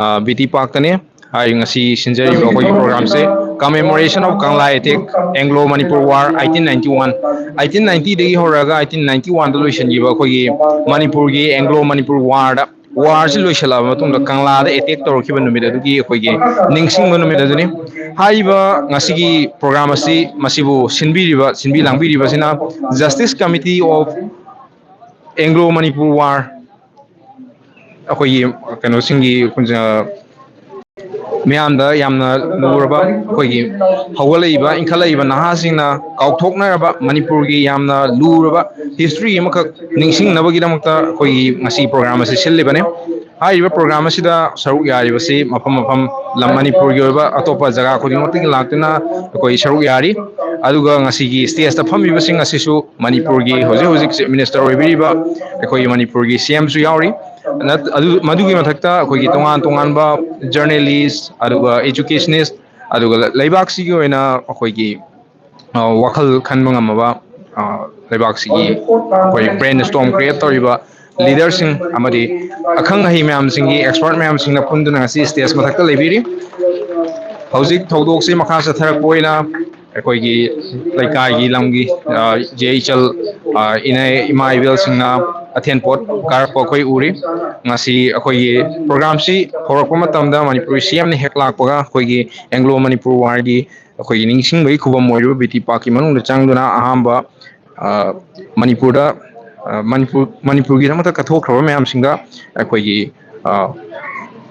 BT Park tane hai ngasi sinjari ba koi program se commemoration of Kangla attack Anglo Manipur War 1891 1890 degi horaga 1891 da loisan jiba koi Manipur gi Anglo Manipur War da war si loisala matung da Kangla da attack torokiba numit adugi koi gi ningsing ba numit aduni haiba ngasi gi program asi masibu sinbi langbi riba sina Justice Committee of Anglo Manipur War अखोई कनो सिंगी म्यामदा यामना लुरबा अखोई हौगलैबा इंखलैबा नहासिंगना काउथोकनरबा मणिपुर की यामना लुरबा history अमखक निंगसिंगनबगिदमक्ता अखोई ngasi program asi सिल्लिबने हाइबा program असिदा सरुक यारिबसि मफम मफम lump Manipur की ओइबा अतोपा जगह खुदिमक्तिग लाक्तुना अखोई सरुक यारी अदुगा ngasi की स्टेज ता फमिबसिंग असिसु मणिपुर की होजे होजे चीफ मिनिस्टर ओइबिरिबा अखोई मणिपुर की सीएम सु यावरी मधुगी मथक्ता अखोई तोंगान तोंगानबा जर्नलिस्ट अदुगा एजुकेशनिस्ट अदुगा लेबाक्सिगी ओइना अखोई वखल खनबा ngमबा लेबाक्सिगी अखोई ब्रेन स्टॉर्म क्रिएट तौरिबा लीडर सिंह अमदी अखंग हई मैम सिंगी एक्सपर्ट मैम सिंगना पुंदुना ngasi स्टेज मथक्ता लेबिरी हौजिक थौदोक से मखा चथरक पोइना अखोई लेकाई लमगी जेचल इना इमा इबेल सिंगना अथेनपोट कारप अखोई उरी ngasi अखोई प्रोग्राम सी होरक मतमदा मणिपुर सीएम ने हेक लाकपगा अखोई एंग्लो मणिपुर वार की अखोई निंगसिंग बई खुबम मोइरु बीटी पाकी मनुंग चांगदुना अहांबा मणिपुर मणिपुर की दमत कथोखरब मैम सिंगा अखोई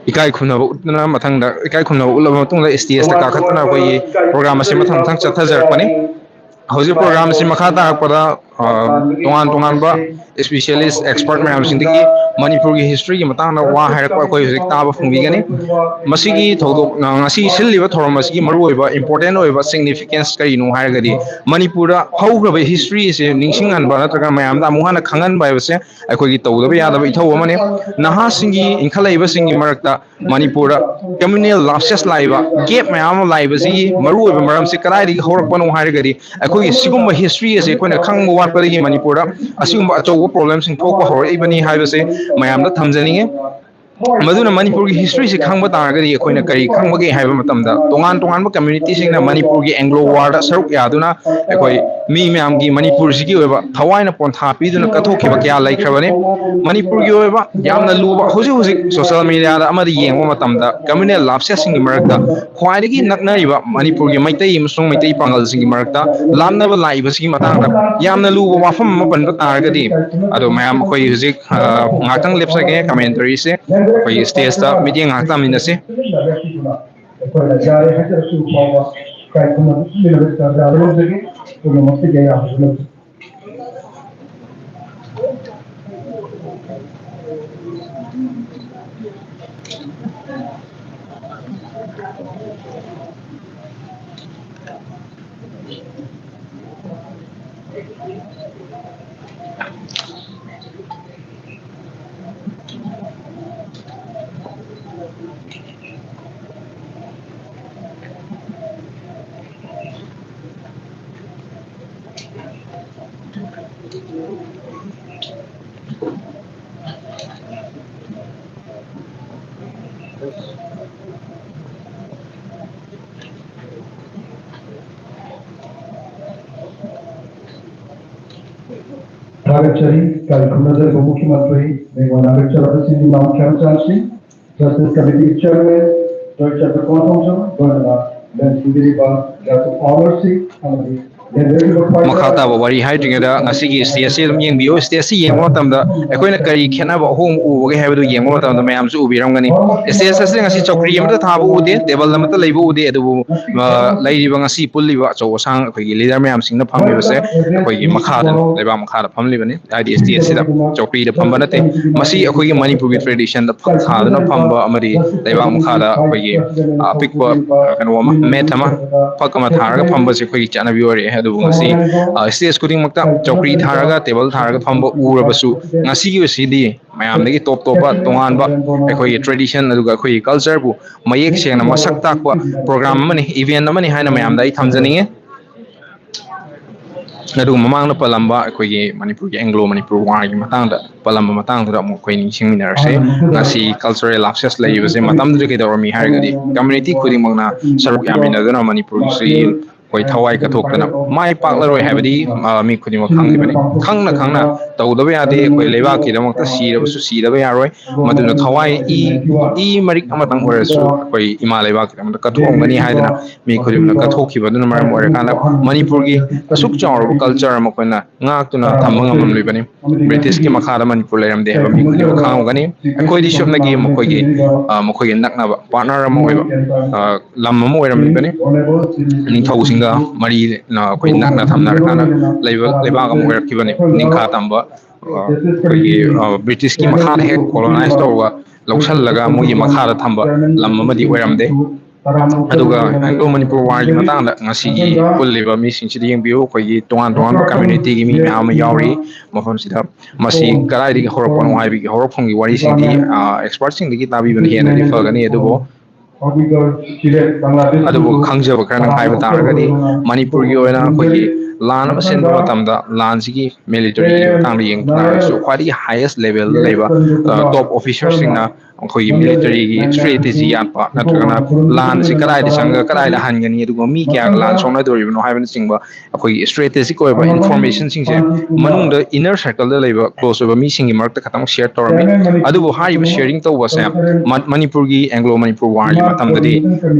इकाई खुनब उतना मथंग इकाई खुनब उलब मतुंग स्टेज ता काखतना अखोई प्रोग्राम से मथंग मथंग चथजरपनी हौजी प्रोग्राम से मखा तारपदा तोंगान तोंगानबा स्पेशलिस्ट एक्सपर्ट मैम सिंदगी मणिपुर की हिस्ट्री की मतांगना वा हायरकपा अखोई हुजिक ताबा फुंबिगनी मसिगी थौदोक ngasi सिल्लिबा थोरम मसिगी मरु ओइबा इंपोर्टेंट ओइबा सिग्निफिकेंस करिनो हायरगदी मणिपुर हौग्रबा हिस्ट्री से निंगसिंगनबा नत्रगा मयामदा अमुहाना खंगनबा हायबसे अखोई तौदबा यादबा इथौ अमने नहा सिंगी इंखलैबा सिंगी मरक्ता मणिपुर कम्युनल लाप्सेस लाइबा गेप मयाम लाइबसी मरु ओइबा मरम से कराइदि हौरकपनो हायरगदी अखोई सिगुम्बा हिस्ट्री से अखोइना खंगबा वाटपदगी मणिपुर असिगुम्बा अचौबा प्रॉब्लम सिंग थोकपा हौरइबनी हायबसे मयामदा थमजनिंगे मधुना मणिपुर की हिस्ट्री से खंग तारगदी अखोइना करी खंगबगे हायबा मतमदा तोंगान तोंगान कम्युनिटी सिंगना मणिपुर की एंग्लो वार सरुक यादुना अखोई मी म्याम की मणिपुर सिगी ओइबा थवाइना पोंथा पीदुना कथोखिबा क्या लैख्रबने मणिपुर की ओइबा यामना लुबा हुजि हुजि सोशल मीडिया दा अमदि येंगबा मतमदा कम्युनल लाप्सेस सिंगी मरक्ता ख्वाइदगी नकनरिबा मणिपुर की मैतै अमसुंग मैतै पांगल सिंगी मरक्ता लामनबा लाइबा सिगी मतंगदा यामना लुबा वाफम अमा पनबा तारगदी अदो मयाम अखोई हुजि ngakang lepsage commentary se अखोई स्टेज ता meeting ngak tamina se Ragachari, Kalikunadar, Mukhyamantri, Ragachara Singh, Mount Chamchansi, Justice Committee Chairman, Dr. Chandra Thompson, then Sindiriba, Dr. Pharmacy, मखाता वरी हाइड्रिंगदा ngasi stage se dum yengbiyo stage se yengmo tamda akoina kari khenaba hom ubage haibadu yengmo tamda mayam su ubiramgani stage se ngasi chokri amata thabu ude table amata leibu ude adu leiriba ngasi pulliba chaw sang akoi leader mayam singna phamliba se akoi makhada leiba makhada phamlibani id stage se da chokri da phamba nate masi akoi manipur gi tradition da phada na phamba amari leiba makhada akoi apikwa kanwa methama phakama tharaga phamba se akoi chana biore adu ngasi stage kuding makta chokri tharaga table tharaga phamba urabasu ngasi gi sidi mayam dagi top topa tongan ba akoi tradition aduga akoi culture bu mayek sengna masak takwa program mani event mani haina mayam dai thamjani ꯑꯗꯨꯒ ꯃꯃꯥꯡꯗ ꯄꯜꯂꯝꯕ ꯑꯩꯈꯣꯏꯒꯤ ꯃꯅꯤꯄꯨꯔꯒꯤ Anglo Manipur ꯋꯥꯔꯒꯤ ꯃꯇꯥꯡꯗ ꯄꯜꯂꯝꯕ ꯃꯇꯥꯡꯗꯨꯗ ꯑꯃꯨꯛ ꯑꯩꯈꯣꯏ ꯅꯤꯡꯁꯤꯡꯃꯤꯟꯅꯔꯁꯦ ꯉꯁꯤ cultural ꯑꯥꯛꯁꯦꯁ ꯂꯩꯔꯤꯕꯁꯦ ꯃꯇꯝꯗꯨꯗ ꯀꯩꯗꯧꯔꯝꯃꯤ ꯍꯥꯏꯔꯒꯗꯤ ꯀꯝꯃꯨꯅꯤꯇꯤ ꯈꯨꯗꯤꯡꯃꯛꯅ ꯁꯔꯨꯛ ꯌꯥꯃꯤꯟꯅꯗꯨꯅ ꯃꯅꯤꯄꯨꯔꯒꯤꯁꯤ ꯑꯩꯈꯣꯏ ꯊꯋꯥꯏ ꯀꯠꯊꯣꯛꯇꯅ ꯃꯥꯏ ꯄꯥꯛꯂꯔꯣꯏ ꯍꯥꯏꯕꯗꯤ ꯃꯤ ꯈꯨꯗꯤꯡꯃꯛ ꯈꯪꯂꯤꯕꯅꯤ ꯈꯪꯅ ꯈꯪꯅ ꯇꯧꯗꯕ ꯌꯥꯗꯦ ꯑꯩꯈꯣꯏ ꯂꯩꯕꯥꯛꯀꯤꯗꯃꯛꯇ ꯁꯤꯔꯕꯁꯨ ꯁꯤꯗꯕ ꯌꯥꯔꯣꯏ ꯃꯗꯨꯅ ꯊꯋꯥꯏ ꯏ ꯃꯔꯤꯛ ꯑꯃꯇꯪ ꯑꯣꯏꯔꯁꯨ ꯑꯩꯈꯣꯏ ꯏꯃꯥ ꯂꯩꯕꯥꯛꯀꯤꯗꯃꯛꯇ ꯀꯠꯊꯣꯛꯑꯝꯒꯅꯤ ꯍꯥꯏꯗꯅ ꯃꯤ ꯈꯨꯗꯤꯡꯃꯛꯅ ꯀꯠꯊꯣꯛꯈꯤꯕꯗꯨꯅ ꯃꯔꯝ ꯑꯣꯏꯔꯀꯥꯟꯗ ꯃꯅꯤꯄꯨꯔꯒꯤ ꯑꯁꯨꯛ ꯆꯥꯎꯔꯕ ꯀꯜꯆꯔ ꯑꯃ ꯑꯩꯈꯣꯏꯅ ꯉꯥꯛꯇꯨꯅ ꯊꯝꯕ ꯉꯝꯂꯝꯂꯤꯕꯅꯤ ꯕ꯭ꯔꯤꯇꯤꯁꯀꯤ ꯃꯈꯥꯗ ꯃꯅꯤꯄꯨꯔ ꯂꯩꯔꯝꯗꯦ ꯍꯥꯏꯕ ꯃꯤ ꯈꯨꯗꯤꯡꯃꯛ ꯈꯪꯉꯝꯒꯅꯤ ꯑꯩꯈꯣꯏꯗꯤ ꯁꯨꯞꯅꯒꯤ ꯃꯈꯣꯏꯒꯤ ꯅꯛꯅꯕ ꯄꯥꯔꯠꯅꯔ ꯑꯃ ꯑꯣꯏꯕ ꯂꯝ ꯑꯃ ꯑꯣꯏꯔꯝꯂꯤꯕꯅꯤ ꯅꯤꯡꯊꯧꯁꯤꯡꯒ ꯃꯔꯤ ꯑꯩꯈꯣꯏ ꯅꯛꯅ ꯊꯝꯅꯔꯀꯥꯟꯗ ꯂꯩꯕ ꯂꯩꯕꯥꯛ ꯑꯃ ꯑꯣꯏꯔꯛꯈꯤꯕꯅꯤ ꯅꯤꯡꯈꯥ ꯇꯝꯕ ꯑꯩꯈꯣꯏꯒꯤ ꯕ꯭ꯔꯤꯇꯤꯁꯀꯤ ꯃꯈꯥꯗ ꯍꯦꯛ ꯀꯣꯂꯣꯅꯥꯏꯁ ꯇꯧꯕ ꯂꯧꯁꯤꯜꯂꯒ ꯃꯣꯏꯒꯤ ꯃꯈꯥꯗ ꯊꯝꯕ ꯂꯝ ꯑꯃꯗꯤ ꯑꯣꯏꯔꯝꯗꯦ ꯑꯗꯨꯒ ꯑꯦꯡꯒ꯭ꯂꯣ ꯃꯅꯤꯄꯨꯔ ꯋꯥꯔꯒꯤ ꯃꯇꯥꯡꯗ ꯉꯁꯤꯒꯤ ꯄꯨꯜꯂꯤꯕ ꯃꯤꯁꯤꯡꯁꯤꯗ ꯌꯦꯡꯕꯤꯌꯨ ꯑꯩꯈꯣꯏꯒꯤ ꯇꯣꯉꯥꯟ ꯇꯣꯉꯥꯟꯕ ꯀꯝꯃ꯭ꯌꯨꯅꯤꯇꯤꯒꯤ ꯃꯤ ꯃꯌꯥꯝ ꯑꯃ ꯌꯥꯎꯔꯤ ꯃꯐꯝꯁꯤꯗ ꯃꯁꯤ ꯀꯗꯥꯏꯗꯒꯤ ꯍꯧꯔꯛꯄꯅꯣ ꯍꯥꯏꯕꯒꯤ ꯍꯧꯔꯛꯐꯝꯒꯤ ꯋꯥꯔꯤꯁꯤꯡꯗꯤ ꯑꯦꯛꯁꯄꯥꯔꯠꯁꯤꯡꯗꯒꯤ ꯇꯥꯕꯤꯕꯅ ꯍꯦꯟꯅꯗꯤ ꯐꯒꯅꯤ ꯑꯗꯨꯕꯨ ꯈꯪꯖꯕ ꯈꯔꯅ ꯍꯥꯏꯕ ꯇꯥꯔꯒꯗꯤ ꯃꯅꯤꯄꯨꯔꯒꯤ ꯑꯣꯏꯅ ꯑꯩꯈꯣꯏꯒꯤ ꯂꯥꯟ ꯑꯃ ꯁꯤꯟꯕ ꯃꯇꯝꯗ ꯂꯥꯟꯁꯤꯒꯤ ꯃꯤꯂꯤꯇꯔꯤꯒꯤ ꯃꯇꯥꯡꯗ ꯌꯦꯡꯕ ꯇꯥꯔꯒꯁꯨ ꯈ꯭ꯋꯥꯏꯗꯒꯤ ꯍꯥꯏꯌꯦꯁ ꯂꯦꯚꯦꯜꯗ ꯂꯩꯕ ꯇꯣꯞ ꯑꯣꯐꯤꯁꯥꯔꯁꯤꯡꯅ ꯑꯩꯈꯣꯏꯒꯤ ꯃꯤꯂꯤꯇꯔꯤꯒꯤ ꯏꯁꯇ꯭ꯔꯦꯇꯦꯖꯤ ꯌꯥꯠꯄ ꯅꯠꯇ꯭ꯔꯒꯅ ꯂꯥꯟꯁꯤ ꯀꯗꯥꯏꯗ ꯆꯪꯉꯒ ꯀꯗꯥꯏꯗ ꯍꯟꯒꯅꯤ ꯑꯗꯨꯒ ꯃꯤ ꯀꯌꯥꯒ ꯂꯥꯟ ꯁꯣꯛꯅꯗꯣꯔꯤꯕꯅꯣ ꯍꯥꯏꯕꯅꯆꯤꯡꯕ ꯑꯩꯈꯣꯏꯒꯤ ꯏꯁꯇ꯭ꯔꯦꯇꯦꯖꯤꯛ ꯑꯣꯏꯕ ꯏꯟꯐꯣꯔꯃꯦꯁꯟꯁꯤꯡꯁꯦ ꯃꯅꯨꯡꯗ ꯏꯅꯔ ꯁꯔꯀꯜꯗ ꯂꯩꯕ ꯀ꯭ꯂꯣꯁ ꯑꯣꯏꯕ ꯃꯤꯁꯤꯡꯒꯤ ꯃꯔꯛꯇ ꯈꯇꯪ ꯁꯤꯌꯔ ꯇꯧꯔꯝꯃꯤ ꯑꯗꯨꯕꯨ ꯍꯥꯏꯔꯤꯕ ꯁꯤꯌꯔꯤꯡ ꯇꯧꯕꯁꯦ ꯃꯅꯤꯄꯨꯔꯒꯤ ꯑꯦꯡꯒ꯭ꯂꯣ ꯃꯅꯤꯄꯨꯔ ꯋꯥꯔꯒꯤ ꯃꯇꯝꯗꯗꯤ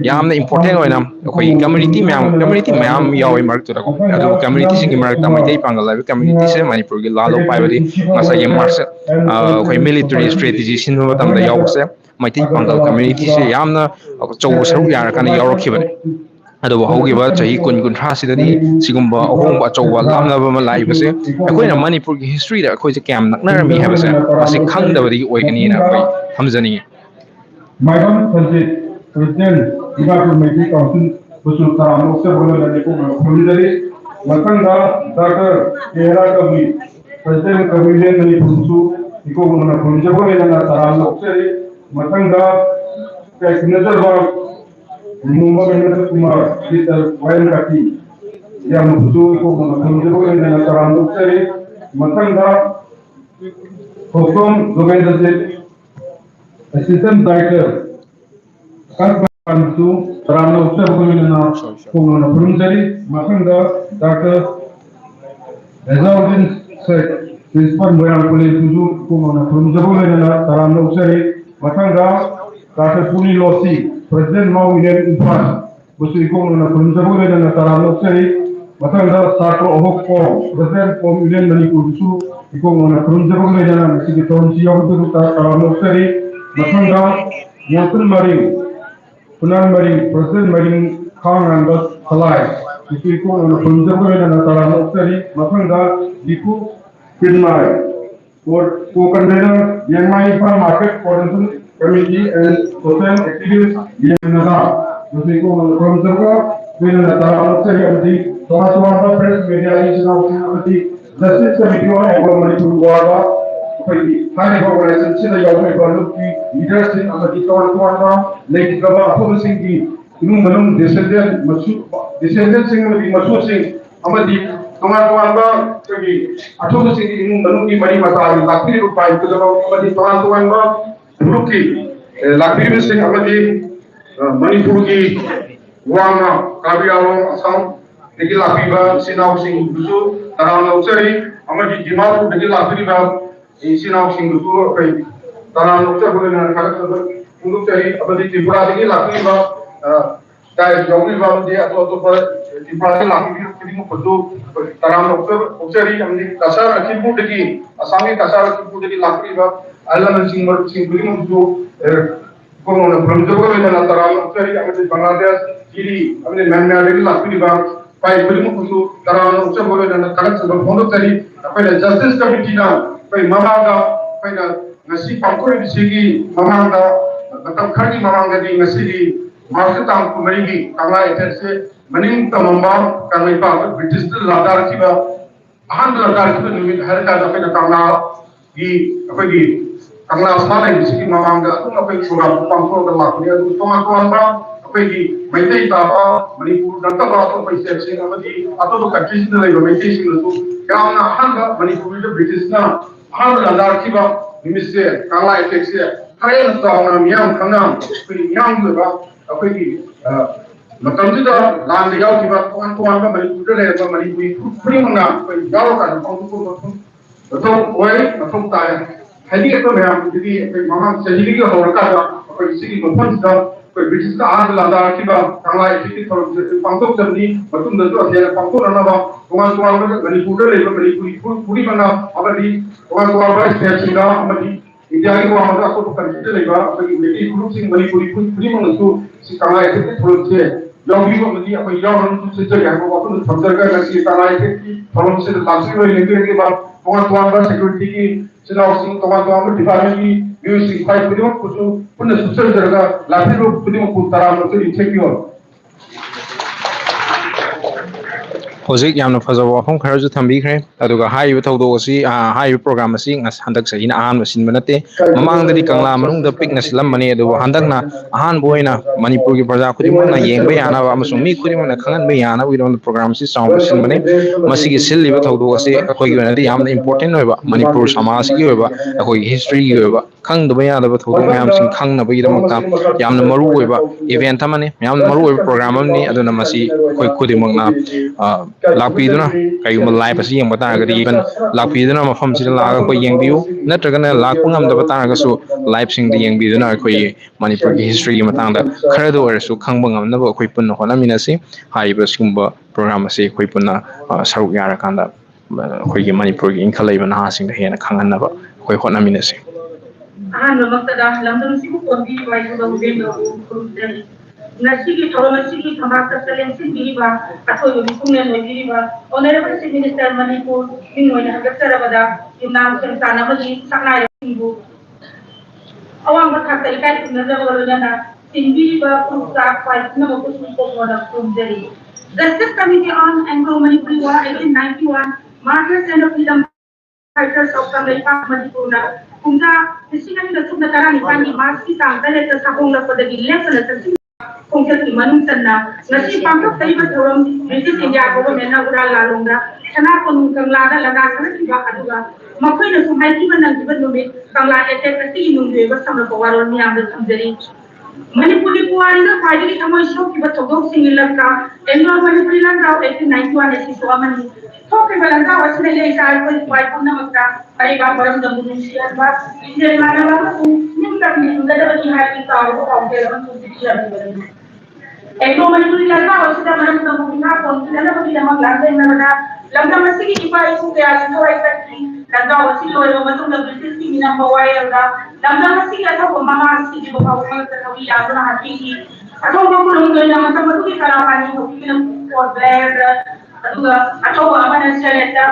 ꯌꯥꯝꯅ ꯏꯝꯄꯣꯔꯇꯦꯟ ꯑꯣꯏꯅ ꯑꯩꯈꯣꯏꯒꯤ ꯀꯝꯃꯨꯅꯤꯇꯤ ꯃꯌꯥꯝ ꯌꯥꯎꯋꯤ ꯃꯔꯛꯇꯨꯗꯀꯣ ꯑꯗꯨꯕꯨ ꯀꯝꯃꯨꯅꯤꯇꯤꯁꯤꯡꯒꯤ ꯃꯔꯛꯇ ꯃꯩꯇꯩ ꯄꯥꯡꯒꯜ ꯍꯥꯏꯕ ꯀꯝꯃꯨꯅꯤꯇꯤꯁꯦ ꯃꯅꯤꯄꯨꯔꯒꯤ ꯂꯥꯂꯣꯛ ꯄꯥꯏꯕꯗꯤ ꯉꯁꯥꯏꯒꯤ ꯃꯥꯔꯁ ꯑꯩꯈꯣꯏ ꯃꯤꯂꯤꯇꯔꯤ ꯏꯁꯇ꯭ꯔꯦꯇꯦꯖꯤ ꯁꯤꯟꯕ ꯃꯇꯝꯗ ꯌꯥꯎꯕꯁꯦ ꯃꯩꯇꯩ ꯄꯥꯡꯒꯜ ꯀꯝꯃ꯭ꯌꯨꯅꯤꯇꯤꯁꯦ ꯌꯥꯝꯅ ꯑꯆꯧꯕ ꯁꯔꯨꯛ ꯌꯥꯔꯀꯥꯟꯗ ꯌꯥꯎꯔꯛꯈꯤꯕꯅꯤ ꯑꯗꯨꯕꯨ ꯍꯧꯈꯤꯕ ꯆꯍꯤ ꯀꯨꯟꯊ꯭ꯔꯥꯁꯤꯗꯗꯤ ꯁꯤꯒꯨꯝꯕ ꯑꯍꯣꯡꯕ ꯑꯆꯧꯕ ꯂꯥꯞꯅꯕ ꯑꯃ ꯂꯥꯛꯏꯕꯁꯦ ꯑꯩꯈꯣꯏꯅ ꯃꯅꯤꯄꯨꯔꯒꯤ ꯍꯤꯁꯇ꯭ꯔꯤꯗ ꯑꯩꯈꯣꯏꯁꯦ ꯀꯌꯥꯝ ꯅꯛꯅꯔꯝꯃꯤ ꯍꯥꯏꯕꯁꯦ ꯃꯁꯤ ꯈꯪꯗꯕꯗꯒꯤ ꯑꯣꯏꯒꯅꯤꯅ ꯑꯩꯈꯣꯏ ꯊꯝꯖꯅꯤꯡꯉꯤ Maidan Sanjit, President, Dimapur Meeting Council, Busul Karam, Moksa Bola Nanipu, Pumidari, Matanga, Dr. Kera Kavi, President Kavilen Nanipunsu, Iko Muna Punjabo Elana Taram Moksari, Matanga, Nazarba, Mumba Venatra Kumar, Peter Wayan Kati, Yamusu, Iko Muna Punjabo Elana Taram Moksari, Matanga, Hokom, Govendajit, Assistant Director, Kansu, Rana Uttar Gomina, Kumana Purunjari, Makanga, Dr. Rezaudin Sek, Principal Moyan Police Suzu, Kumana Purunjabulina, Tarana Utsari, Makanga, Dr. Puni Losi, President Mau Indian Infant, Busi Kumana Purunjabulina, Tarana Utsari, Makanga, Sato Ohoko, President Pom Indian Manipusu, Kumana Purunjabulina, Siki Tonsi Yamdu, Tarana Utsari, Makanga, Yatun Marine, Punan Marine, President Marine, Kang and Halai, Iku and Punjabu and Tarana Utsari, Makanga, Iku, Pidmai, Co-convener, Yanmai Market Potential Committee and Social Activist, Yanaga, Iku and Punjabu, Will Tarana Utsari, Thomas Press Media Agency, Justice Committee on Agro-Manipur Wada, High Organization, China Yawai Baluki, leadership of the Tikawa, Lake Gaba, Hosingi, Numanum, descendant Singh, Masu Singh, Amadi, Tomatwanga, Atomu Singh, Numanuki, Marimata, Lakiri Rupai, to the Amadi Tomatwanga, Ruki, Lakiri Singh, Amadi, Manipurgi, Wanga, Kabiao, Assam, Tegila Piba, Sinau Singh, Dusu, Tarana Utsari, Amadi Dimapur, Tegila Piba, Sinau Singh, Dusu, Tarana Utsari, Utsari, Amadi Tripura, Tegila Piba, Jogi Bamdi, Atopa, Tripura, Lakiri Pudu, Tarana Utsari, Amadi Kasar, Kiputaki, Asami Kasar, Kiputaki, Lakiba, Island Singh, from Jogo and Tarana Utsari, Amadi Bangladesh, Giri, Amadi Manari, Lakiba, by Purimuku, Tarana Utsari, and the Karan of Monotari, by the Justice Committee now, by Mamanga, by the Nasi Pakuri Sigi, Mamanga, the Kari Mamanga, the City, Marketam Kumari, Kangla, Maning Tamamba, Kangla, British Ladar Kiba, 100 Ladar Kiba, Herka, the Kangla, the Kangla asana ini mamangga tu apa program pangkor dan lakunya tu tuan apa ini maintai tapa Manipur dan tapa apa sih atau tu countries ni lagi maintai sih tu kalau na hanga Manipur itu British na hanga landar kiba misalnya Kangla efek sih kaya na tahu na miam kangam miam tu apa ini macam tu dah land jauh kiba tuan ka Manipur le apa Manipur free mana jauh kan pangkor betul betul tanya Hadi itu memang jadi memang sehingga kita horkan apa isi memang sudah British ka आग लगा कि Kangla itu pangkok jadi betul betul ada pangkok mana tuan ka Manipur le Manipur puri mana apa di tuan ka state singa apa di India itu apa aku consider le apa di British sing Manipur puri mana tu si Kangla itu terus yang juga mesti apa yang orang tu sejak yang apa tu sampai si Kangla itu kalau mesti langsung le lagi tuan ka security ki Senang sing teman-teman department ki music fight pun kusu pun susah jaga lapis lo pun putara lo tu insecure Hojik yamna fazaba wafam kharaju thambikre aduga haiba thawdo asi haiba program asi ngas handak sahina ahan masin banate mamang dadi Kangla manung da pikna silam mane adu handak na ahan boina Manipur gi praja khudi mona yengba yana ba amasung mi khudi mona khangan ba yana wi don program si sound masin bane masigi sil liba thawdo asi akhoi gi nadi yamna important hoiba Manipur samaj gi hoiba akhoi history gi hoiba khang da ba yana ba thawdo mayam sing khang na ba gi damakta yamna maru hoiba event amane yamna maru hoiba program amni aduna masi khoi khudi mangna lakpiduna kayuma live asi yengba taragadi even lakpiduna mafam sida laga ko yengbiu natragana lakpa ngamdaba taragasu live sing di yengbiduna koi Manipur gi history gi matangda kharado arasu khangba ngamnaba koi punna honaminasi haiba sumba program asi koi punna saruk yara kanda koi gi Manipur gi inkhalaiba naha sing da hena khangannaba koi honaminasi maktada lamdam sibu kondi waisu da uben da Nasi Toromasi Kamaka Salensi Biba, Atoyo Kunan Biba, Honorable Minister Manipur, Minway Hagatarabada, Yunam Sanamadi, Sakaya Ibu. Awang Bakaka, Nazarana, Simbiba, Pusa, Five, no from Delhi. The State Committee on Anglo Manipur War 1891, Markers and Freedom Fighters of Kangla Manipurna, Kunga, the Sinai the Sunakarani, Marxi, Kangla, Sabonga for the Gilesan. Kongkel ki manung sanna nasi pangkok taiba thorom British India government na ural lalonga sana ko Kangla da laga sana ki ba aduga makoi na sumai ki banang ki banumi Kangla attack ati inung be ba samra bawaron ni amda samjari Manipuri puari na faidi ki thamoi show ki ba thogok singilaka Anglo Manipuri lang raw 1891 esi so amani thoke balanga wasne le isal ko kwai punna makta ai ba baram da munun siya ba inje mana ba ko nim tak ni unda da ki ha ki ta ko ka ke ran ko siya Anglo Manipur langa wasida manam da mukina kon langa ko dama langa na langa masigi ipa isu ke ala ko ai takki langa wasi lo yo matung da British ki mina bawai langa masigi ata ko mama masigi ko ka ko ta kawi ya na hakiki atau ko ko ngi na mata matu ki kala pani ko ki na for blair atau amana seleta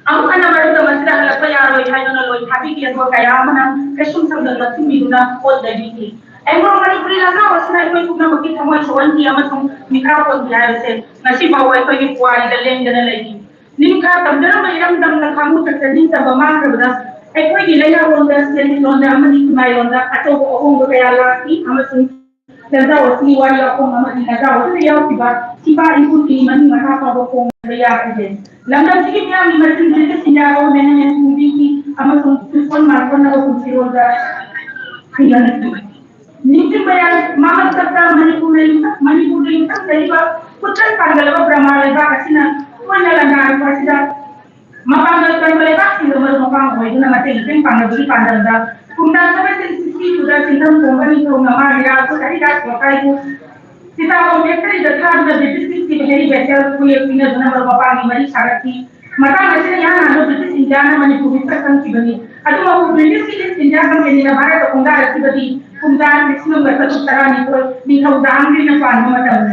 Aku kan baru dah masih dah lepas yang roy hai dona loy tapi dia tu kaya mana kesum sambil lepas minguna all the week. Anglo Manipur langa wasna ko kuna makit mo soan dia masong mikrofon dia se nasi bawa ko ni puari da leng dana lagi. Nim ka tamdana mairam dam na kamu takdin sa bama ka bada. Ai ko gilaya onda sen onda amani kumai onda ato ko ongo kaya laki amasong Tanda wasi wari ako mama inaga wasi yaw siba ikut ni mani maka pa ko ya ide. Lamdam sige niya ni Martin British India ko mena yang sudi amasong tuon markon na ko siroda. Kaya Niti bayar mama kata Manipur kan dari putra panggal Brahma leba kasina mana langa kasida mapanggal kan leba sih nomor mapang itu nama tengking panggal beri panggal dah kumda sampai sisi sudah sinam kompani itu nama dia aku tadi dah pakai itu kita mau meter itu kan udah bisnis sih hari biasa kuliah punya nama mapang mari syarati maka masih yang anu British India Manipur itu kan sih bani aduh mau British India kan ini nama itu kumda itu tadi kumda maximum berapa tarani ko ni kau dang ni na pan mo tahu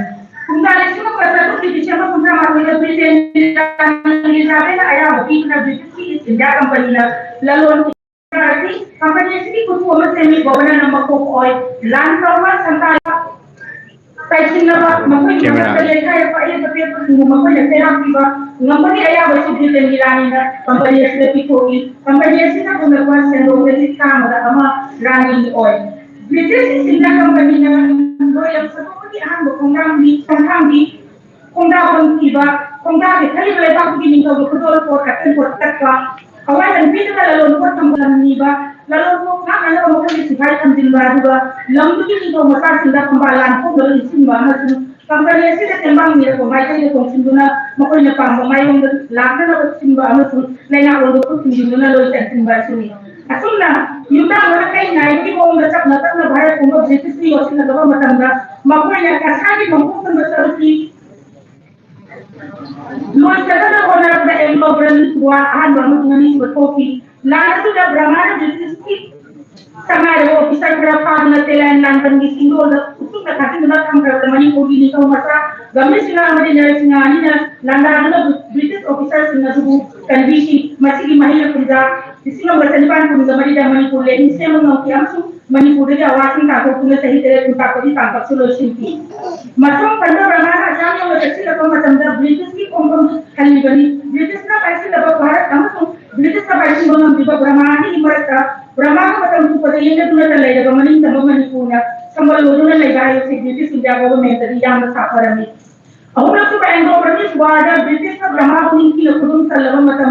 kumda maximum berapa tu di siapa kumda mahu dia present ni sahaja na ayah hoki na British India company la lalu berarti company ini kutu amat semi governor nama ko oil land rover sampai Paisin na ba mahu kita terlihat apa ia tapi apa semua mahu yang saya ambil ngambari aya ba su bidan gilani na company sa pitoki company sa kung nagwas sa logistic camera ama running oil British sila company na loyal sa pagkati ang kung kung dapat iba kung dapat kali boleh tak begini kalau betul por takwa kawan kita lalu por tambalan iba lalu kung ano mo kung sikay ang dilba diba lalu begini kalau masa sila pembalan kung dalam isin banget company sila tembang ni ko mai kay ko sinduna mo ko na pang mai yung lakan na ko simba ano lain ako ko sinduna lo sa simba suni asul na yung tao na kay na hindi mo na bahaya kung British ni o sila daw matanda makuha kasali mo kung sa Luar sana orang ada Anglo buat bangun dengan berkopi. Lalu sudah beramai di sama ada officer berapa dengan telan lantan di sini ada itu nak kasih dengan kamera Manipur ini kau masa kami sila ada dari sini ni lantan ada British officer sini tu kondisi masih di mahal kerja di sini bersentuhan pun kami di Manipur lain saya mengerti langsung Manipur dia awak ni tak boleh sahih dari tempat kau di tangkap solusi ini. Macam pada beramai aja yang berkecil atau macam dah British ni kompon kali bani British na pasti dapat barat kamu British na pasti bangun di beramai ni mereka Brahma macam tu pada ini tu nak lagi dapat maning sama Manipur na sama lulu na lagi ayo si British India government tadi yang besar ni. Aku nak tu Anglo British ada British na Brahma ni kilo kudung salam macam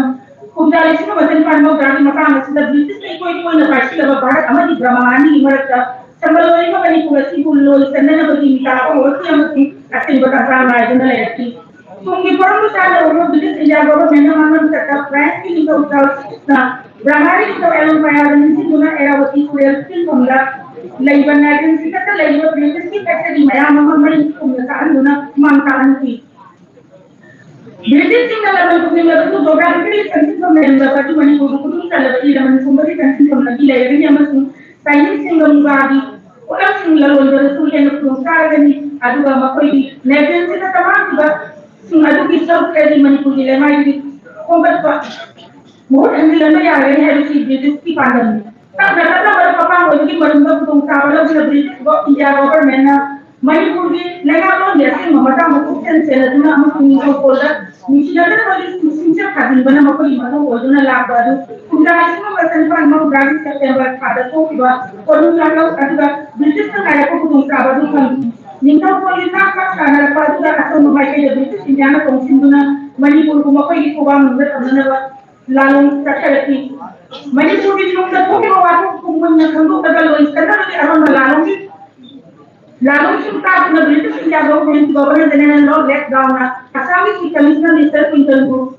Kujali sih macam mana mau berani macam macam British ni ikut na pasti dapat barat ama di Brahma ni mereka sama lulu ni Manipur si lulu sana na bagi kita aku orang yang mesti asyik berkata lagi na lagi. Mungkin perlu saya orang British India government mana kita friends ni kita usah Brahmari itu elok bayar ini cuma erawati kuliah sih kumla laiban naik sih kata laiban British sih kata di mana mama mari kumla kan dona mantan sih British sih kalau kumla itu doa kiri kantin kumla dapat cuma ni kudu kalau di dalam kumla kantin kumla di laiban yang masuk sains sih nggak orang sih lalu dari tulisan itu sekarang ni aduh apa koi naik sih kata mana juga sih aduh kita kerja di Manipur di laiban ini kumla Mohon anda yang ada harus British di pandang. Tak dapat berapa orang merumah tunggu kalau sudah British kok India government Manipur di negara dia sih mematang mungkin senatuna mungkin polda mungkin ada polis mungkin kadang mana mau lima tu wajuna lagu sudah semua bersentuhan mau berani September pada tu juga kalau lalu ada British kan ada kok tunggu kalau kan Ningkau polis nak karena apa juga atau memakai British India na konsumuna Manipur kuma kau ikut bang menurut lalu terjadi Manipur di tempat tu kalau waktu kumpulan kenduk tegal lois kerana di alam lalu kita punya British India government dengan law let down asal si commissioner minister pintar tu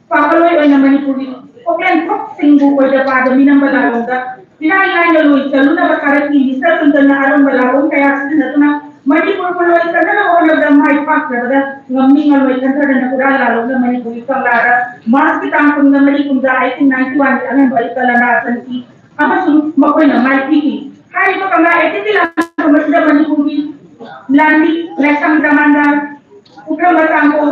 pakaloi orang Manipur di okey kok singgu pada pada minang balaung dah tidak lain lois lalu nak berkarat di minister pintar na alam balaung kaya sebenarnya Manipur kalau itu adalah orang yang mai pak berada ngami kalau itu adalah negara lalu Manipur itu adalah mas kita akan Manipur dah itu 91 yang balik ke landasan si apa sih mau kena mai tinggi hari itu kalau itu tidak masih Manipur di landi lesang zaman dah udah bertangguh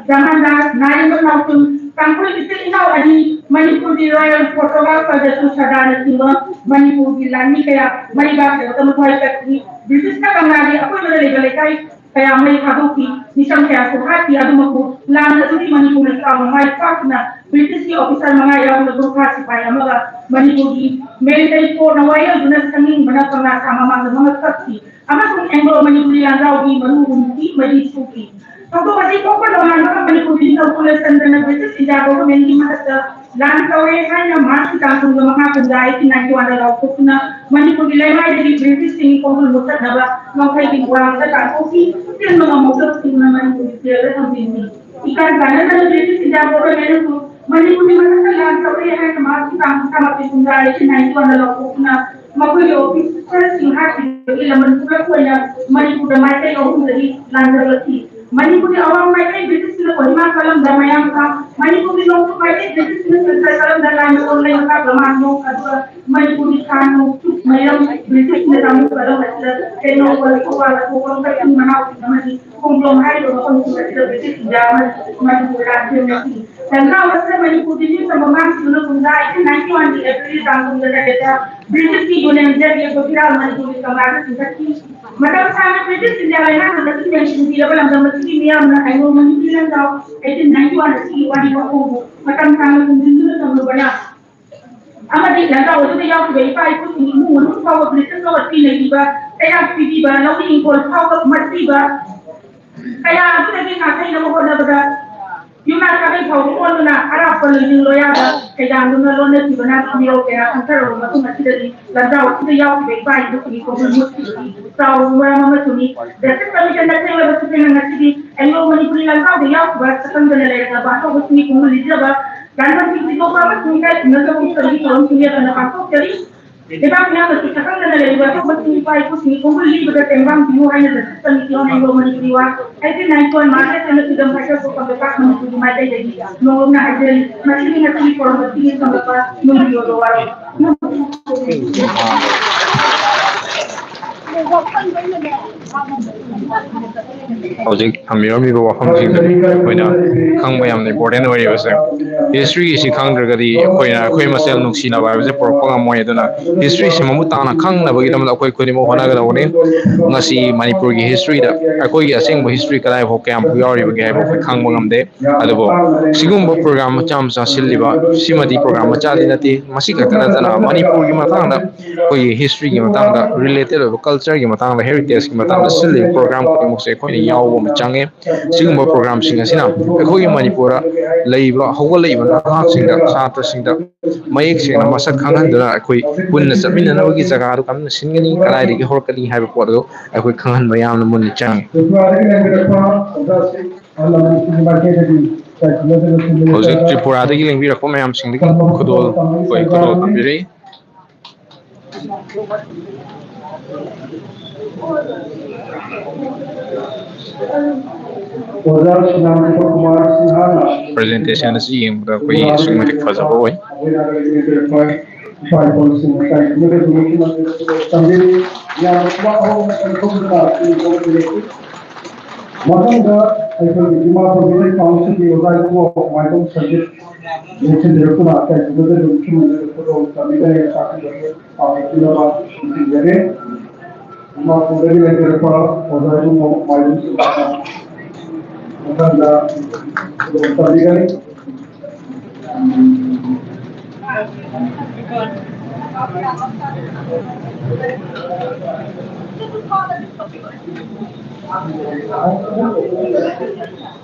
zaman dah naik berlangsung Kampung itu inau adi Manipur di Royal Portugal pada susadana timur Manipur di lani kayak mereka ketemu kaya British na kang ako yung nalagay kaya may kabuki nisang kaya suhati adu maku lang na suri Manipur na may pak na British officer mga yaw na grupa si paya mga Manipur di military po na wayo dunas kaming manapang nasama mga saksi ama kung Anglo Manipur yan raw di manuhunti madisuki Ako kasi ko pa naman mga Manipur di na pulas ang na British India government di mahasa lang kawayan na mas kita kung mga kundai tinayuan na raw ko na Manipur di lemay di British sing kung lumusat na ba mga kaibigwang sa takosi yung mga motor sing na Manipur di ang bindi ikan kanan na British India government ko Manipur di mahasa lang kawayan na mas kita kung kundai tinayuan na raw ko na makuyo officer sing hati ilaman ko na Manipur da mai kay o dari landarati Manipur di awang mai kay British sila ko lima kalam damayang ka Manipur di long mai kay British sila sa kalam dalan online ka gamano kadua Manipur Kano, Mayam, British Nizam, Keno, Kuala, Manau, Kumblom High, British German, Manipur, and now Manipur some amount to look on that in 91 April, British people and Jerry Gopira, Manipur, Madam Simon British in the island, the mentioned the level of the Materium, I know Manipur and now 1891, Madam Simon, amadi langa odu ya ku bai pai ku ni mu nu ka wa britain ka wa ti ne ba kaya pi ba no ni ko ka wa mati ba kaya adu ne ka kai na mo na ba yuna ka bai ka ko na ara ko ni lo ya ba kaya ndu na lo ne ti ba na ti yo ke an ta ro ma tu ma ti de langa odu ya ku bai pai ku ni ko mu ti ta wa ma ma tu ni da ta ka mi na kai ba tu ne na ti ai lo ma ni ku langa odu ya ku ba ta kan de le ga ba ko ni ku mu li ba dan ti ko ba tu ka na ka ku ni ko ni ya na ka ko kari Depak na kita kan na lagi baru betul pai ku ni ko li ba tembang biu hanya da sistem ni on ngo mani diwa ai tin nai ko market na tidak mereka ko ka depak na ku mai dai jadi no na ajel masih ni ti ko ba ti ko ba no dio do waro Hꯧzik thambiramiba wafamsingdadi akhoi khangba yamna important oiribase history gi si khangdragadi akhoi masel nungsinaba haibase porokpa ngamoi aduna history si mamu tana khangnabagi damda akhoi khudimo honagadawani ngasi manipur gi history da akhoi gi asengba history kadai ho kayam pu yauribage haibo akhoi khangba ngamde adubo sigumba program macha macha silliba simadi program macha di nati masi khakana tana manipur gi matangda akhoi history gi matangda related culture gi matangda heritage gi matangda silli program khudimok se akhoi yawo machange sigumba program sing asina akhoi manipura leiba hawalaiba nahasingda satra singda mayek singna masak khanghanduna akhoi punna chaminanabagi jaga ru kamna singani kalaidagi horkani haiba podo akhoi khanghanba yamna munni change Hojik Tripura-dagi lengbirakpa mayamsingdagi khudol akhoi khudol pambiri presentation asi yengda akhoi sungmatik fajaba oi Matanga aikoi Dimapur Council ki odai ko Michael Sajid election director आता है जिधर मुख्यमंत्री को committee है साथी लोग और किलोवा जगह Dimapur के लिए पर odai को Michael Matanga committee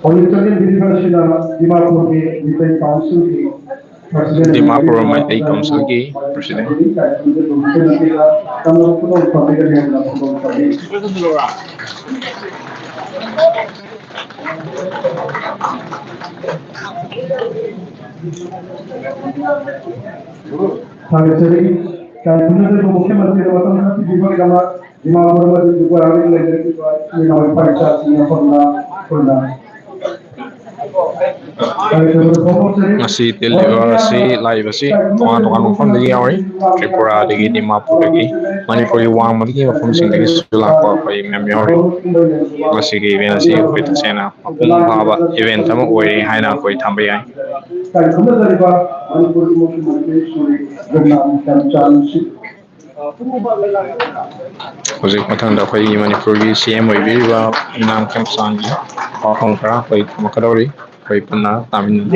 Political University Dimapur के Mitai Council की Dimapur Mitai Council ki president मुख्यमंत्री ngasi teliba si live si tongan tongan mafam dagi yawi Tripura dagi Dimapur dagi Manipur gi wangmadagi mafamsing dagi sulakpa akhoi mem yawi ngasi gi event si akhoi taksena mapung phaba event ama oiri haina akhoi thamba yai Hojik mathangda akhoi Manipur gi CM oibiriba Inam Kemsang gi pahong khara akhoi makadori akhoi punna tamin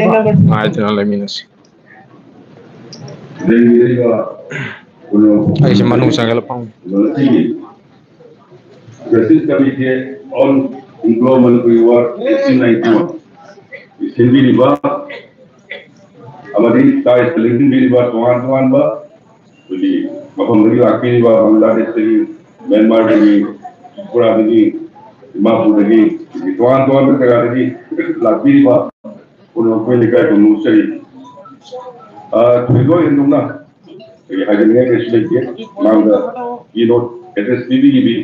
ngaituna leminasi ai si manung sangala pang Justice Committee on Anglo Manipur War 1891 Hindi riba amadi tai selintin riba tuan ba jadi mapam dari akhi riba Bangladesh dari Myanmar dari Tripura dari Dimapur dari tuan berkata dari lagi riba uno ko likai ko nusari tuigo indumna jadi hajine ke shileke manga SSTV gibi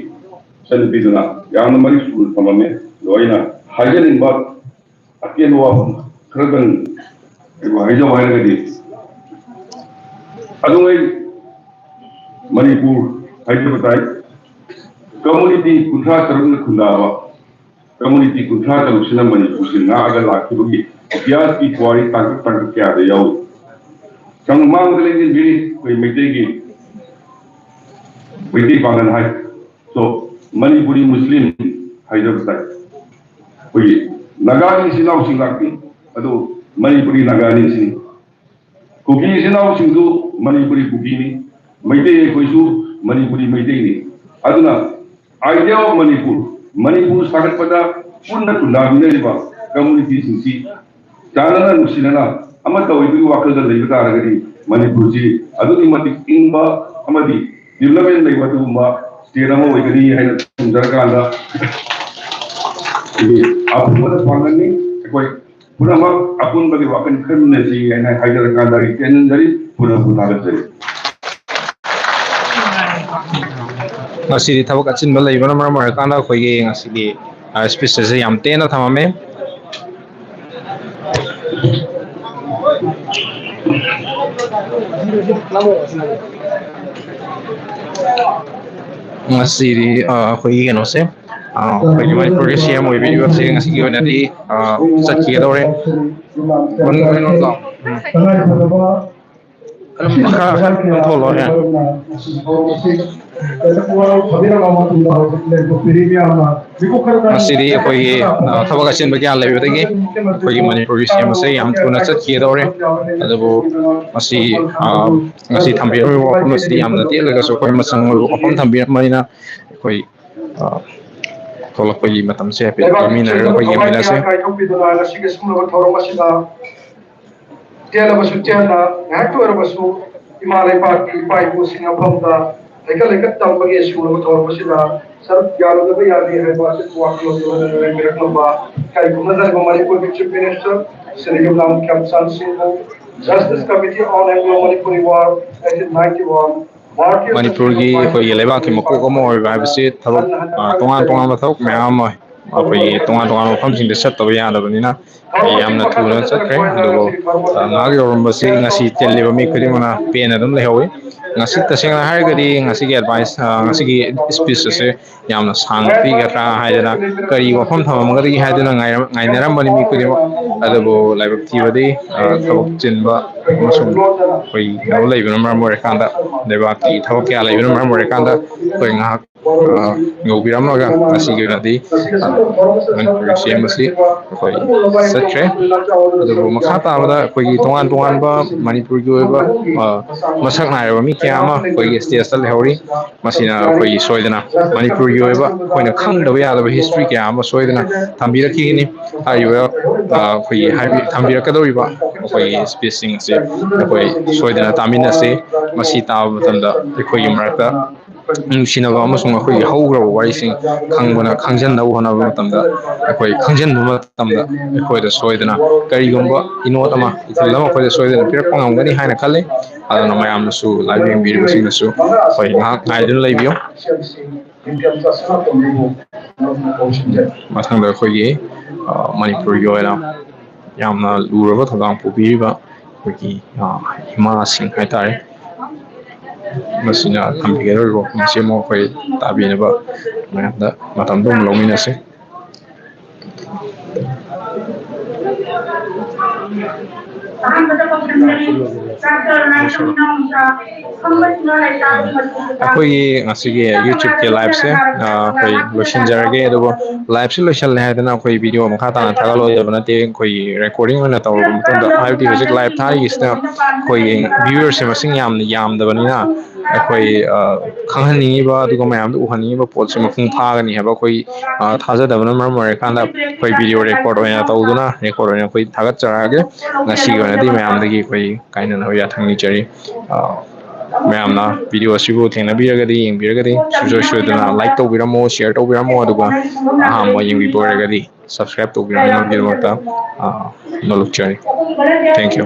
sen biduna yani mari school tamame loina hajarin ba akelo wa kradan ko hajo hayre di adungai Manipur Hyderabad community kuntra tarun kundawa community kuntra tarun sina Manipur sina aga lakhi iतिहास की कुआरी ताकत ताकत क्या है याओ संग मांग लेंगे भी कोई मिट्टी पागल है so Manipuri Muslim Hyderabad कोई नगानी सिनाव सिंगाती अदो Manipuri नगानी सिंग कुकी सिनाव सिंगु Manipuri कुकी नी मिट्टी कोई सु Manipuri मिट्टी नी अदुना idea of Manipur सागत पता पूर्ण कुंडाबिने लिबा community सिंसी Jangan nusinana, amat tahu itu wakil dari negara ini Manipur ji, adu di mati ingba, amati development lagi waktu umba, setiap mau ikut ini hai menjaga anda. Jadi, apa pun sepanjang ini, koi pun apa apun bagi wakil kerana si hai jaga anda dari kenan dari pun ada dari. Masih di tabuk kacin bela ibu nama mereka anda koi ngasih di spesies yang tena thamame. Masih di koi kan ose, koi Manipur ke siapa mau video sih ngasih kau nanti sakit orang, orang nonton. Makanya tolong ya. Masih di koi thaba kacin bagi alai betul ke, koi Manipur ke siapa sih yang tu nasi sakit orang, ada bu masih tampil orang masih di amda dia lega so koi masang orang tampil mana koi tolak koi macam siapa ini nara koi mana sih. Tiada masuk tiada, ngatu ada masuk Himalaya Park, Pai Pusing Abhamda, lekat tambah sekolah betul masihlah. Serta jalan tu ya di Hyderabad waktu tu ada mereka lomba. Kali kemudian Manipur Chief Minister, Sri Nam Kamsan Singh, Justice Committee on Anglo Manipur War, 1991. Manipur ki koi leba ki mako ko mo ba bisi thalo tongan ba thok mya mo koi tongan pham sing de set to ya da bani na yam na thu na set kre do na gi rom ba si ngasi tel le ba mi khri mana pe na dum le hawi ngasi ta sing na har ga di ngasi gi advice ngasi gi speech se yam na sang pi ga tra ha da na kari wa pham thama ma ga di ha da na ngai na ram bani mi khri mo ada bo lai ba thi ba di thok chin ba masum koi no lai ba na mo re kan da de ba ki thok kya lai ba na mo re kan da koi nga ngobiram naga asigi nadi Manipur masih koi satre aduh makata abada koi tongan ba Manipur gi ba masak na ba mi kya ma koi stage tal hori masina koi soidana Manipur gi ba koi na khang da ya da history kya ma soidana thambira ki ni ayu koi thambira ka doi ba koi spacing se koi soidana tamina se masi ta da koi imrata ꯅꯨꯡꯁꯤꯅꯕ ꯑꯃꯁꯨꯡ ꯑꯩꯈꯣꯏꯒꯤ ꯍꯧꯈ꯭ꯔꯕ ꯋꯥꯔꯤꯁꯤꯡ ꯈꯪꯖꯟꯅꯕ ꯍꯣꯠꯅꯕ ꯃꯇꯝꯗ ꯑꯩꯈꯣꯏ ꯈꯪꯖꯟꯕ ꯃꯇꯝꯗ ꯑꯩꯈꯣꯏꯗ ꯁꯣꯏꯗꯅ ꯀꯔꯤꯒꯨꯝꯕ ꯏꯅꯣꯠ ꯑꯃ ꯏꯊꯤꯜ ꯑꯃ ꯑꯩꯈꯣꯏꯗ ꯁꯣꯏꯗꯅ ꯄꯤꯔꯛꯄ ꯉꯝꯒꯅꯤ ꯍꯥꯏꯅ ꯈꯜꯂꯤ ꯑꯗꯨꯅ ꯃꯌꯥꯝꯅꯁꯨ ꯂꯥꯏꯚ ꯌꯦꯡꯕꯤꯔꯤꯕꯁꯤꯡꯅꯁꯨ ꯑꯩꯈꯣꯏ ꯉꯥꯏꯍꯥꯛ ꯉꯥꯏꯗꯨꯅ ꯂꯩꯕꯤꯌꯨ ꯃꯊꯪꯗ ꯑꯩꯈꯣꯏꯒꯤ ꯃꯅꯤꯄꯨꯔꯒꯤ ꯑꯣꯏꯅ ꯌꯥꯝꯅ ꯂꯨꯔꯕ ꯊꯧꯗꯥꯡ ꯄꯨꯕꯤꯔꯤꯕ ꯑꯩꯈꯣꯏꯒꯤ ꯏꯃꯥꯁꯤꯡ ꯍꯥꯏꯇꯥꯔꯦ masina tambigar ro masi mo koi tabi ne ba da matam dum lo mina se ꯑꯩꯈꯣꯏꯒꯤ ꯉꯁꯤꯒꯤ ꯌꯨꯇ꯭ꯌꯨꯕꯀꯤ ꯂꯥꯏꯚꯁꯦ ꯑꯩꯈꯣꯏ ꯂꯣꯏꯁꯤꯟꯖꯔꯒꯦ ꯑꯗꯨꯕꯨ ꯂꯥꯏꯚꯁꯦ ꯂꯣꯏꯁꯤꯜꯂꯦ ꯍꯥꯏꯗꯅ ꯑꯩꯈꯣꯏ ꯚꯤꯗꯤꯑꯣ ꯃꯈꯥ ꯇꯥꯅ ꯊꯥꯒꯠꯂꯣꯏꯗꯕ ꯅꯠꯇꯦ ꯑꯩꯈꯣꯏꯒꯤ ꯔꯦꯀꯣꯔꯗꯤꯡ ꯑꯣꯏꯅ ꯇꯧꯔꯕ ꯃꯇꯨꯡꯗ ꯍꯥꯏꯕꯗꯤ ꯍꯧꯖꯤꯛ ꯂꯥꯏꯚ ꯊꯥꯔꯤꯁꯤꯅ ꯑꯩꯈꯣꯏꯒꯤ ꯚ꯭ꯌꯨꯋꯔꯁꯦ ꯃꯁꯤꯡ ꯌꯥꯝꯗꯕꯅꯤꯅ ꯑꯩꯈꯣꯏ ꯈꯪꯍꯟꯅꯤꯡꯉꯤꯕ ꯑꯗꯨꯒ ꯃꯌꯥꯝꯗ ꯎꯍꯟꯅꯤꯡꯉꯤꯕ ꯄꯣꯠꯁꯦ ꯃꯄꯨꯡ ꯐꯥꯒꯅꯤ ꯍꯥꯏꯕ ꯑꯩꯈꯣꯏ ꯊꯥꯖꯗꯕꯅ ꯃꯔꯝ ꯑꯣꯏꯔꯀꯥꯟꯗ ꯑꯩꯈꯣꯏ ꯚꯤꯗꯤꯑꯣ ꯔꯦꯀꯣꯔꯗ ꯑꯣꯏꯅ ꯇꯧꯗꯨꯅ ꯔꯦꯀꯣꯔꯗ ꯑꯣꯏꯅ ꯑꯩꯈꯣꯏ ꯊꯥꯒꯠꯆꯔꯛꯑꯒꯦ ꯉꯁꯤꯒꯤ ꯑꯣꯏꯅꯗꯤ ꯃꯌꯥꯝꯗꯒꯤ ꯑꯩꯈꯣꯏ ꯀꯥꯏꯅꯅꯕ ꯌꯥꯊꯪ ꯅꯤꯖꯔꯤ ꯃꯌꯥꯝꯅ ꯚꯤꯗꯤꯑꯣ ꯑꯁꯤꯕꯨ ꯊꯦꯡꯅꯕꯤꯔꯒꯗꯤ ꯌꯦꯡꯕꯤꯔꯒꯗꯤ ꯁꯨꯡꯁꯣꯏ ꯁꯣꯏꯗꯅ ꯂꯥꯏꯛ ꯇꯧꯕꯤꯔꯝꯃꯣ ꯁꯤꯌꯔ ꯇꯧꯕꯤꯔꯝꯃꯣ ꯑꯗꯨꯒ ꯑꯍꯥꯟꯕ ꯌꯦꯡꯕꯤꯕ ꯑꯣꯏꯔꯒꯗꯤ ꯁꯕꯁꯀ꯭ꯔꯥꯏꯕ ꯇꯧꯕꯤꯔꯝꯅꯕꯒꯤꯗꯃꯛꯇ ꯅꯣꯜꯂꯨꯛꯆꯔꯤ ꯊꯦꯡꯛ ꯌꯨ